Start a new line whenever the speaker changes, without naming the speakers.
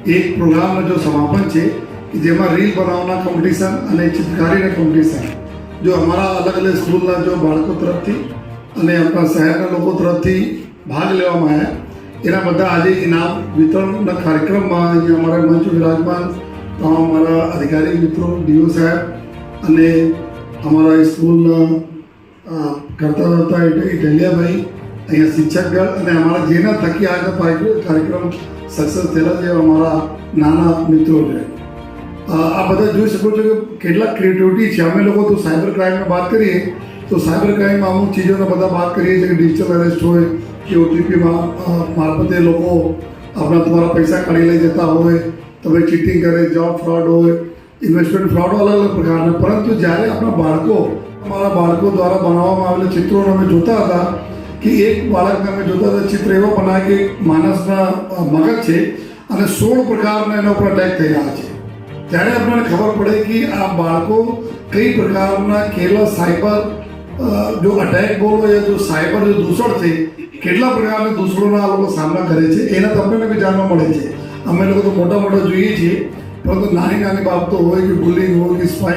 એક પ્રોગ્રામનો જો સમાપન છે કે જેમાં રીલ બનાવવાના કોમ્પિટિશન અને ચિત્રકારીના કોમ્પિટિશન જો અમારા અલગ અલગ સ્કૂલના જો બાળકો તરફથી અને આપણા શહેરના લોકો તરફથી ભાગ લેવામાં આવ્યા એના બધા આજે ઇનામ વિતરણના કાર્યક્રમમાં અહીંયા અમારા મંચ વિરાજમાન તમામ અમારા અધિકારી મિત્રો ડીઓ સાહેબ અને અમારા સ્કૂલના કરતા હતા ઇટલિયાભાઈ અહીંયા શિક્ષકગણ અને અમારા જેના થકી આજનો કાર્યક્રમ સક્સેસ થયેલા છે અમારા નાના મિત્રો છે. આ બધા જોઈ શકો છો કે કેટલા ક્રિએટિવિટી છે. અમે લોકો તો સાયબર ક્રાઇમની વાત કરીએ તો સાયબર ક્રાઇમમાં અમુક ચીજોને બધા વાત કરીએ છીએ કે ડિજિટલ અરેસ્ટ હોય કે ઓટીપીમાં મારફતે લોકો આપણા તમારા પૈસા કાઢી લઈ જતા હોય, તમે ચીટિંગ કરે, જોબ ફ્રોડ હોય, ઇન્વેસ્ટમેન્ટ ફ્રોડ અલગ અલગ પ્રકારના. પરંતુ જ્યારે અમારા બાળકો દ્વારા બનાવવામાં આવેલા ચિત્રોને અમે જોતા હતા કે એક બાળકને અમે જોતા હતા ચિત્ર એવો બનાવે કે માણસના મગજ છે અને 16 પ્રકારના એના ઉપર અટેક થઈ રહ્યા છે. ત્યારે આપણને ખબર પડે કે આ બાળકો કઈ પ્રકારના કેલા સાયબર જો અટેક બોલો યા જો સાયબર જો દૂષણ છે કેટલા પ્રકારના દૂષણોના આ લોકો સામના કરે છે એના તમને બી જાણવા મળે છે. અમે લોકો તો મોટા જોઈએ છીએ પરંતુ નાની નાની બાબતો હોય કે બુલિંગ હોય કે સ્પાઇક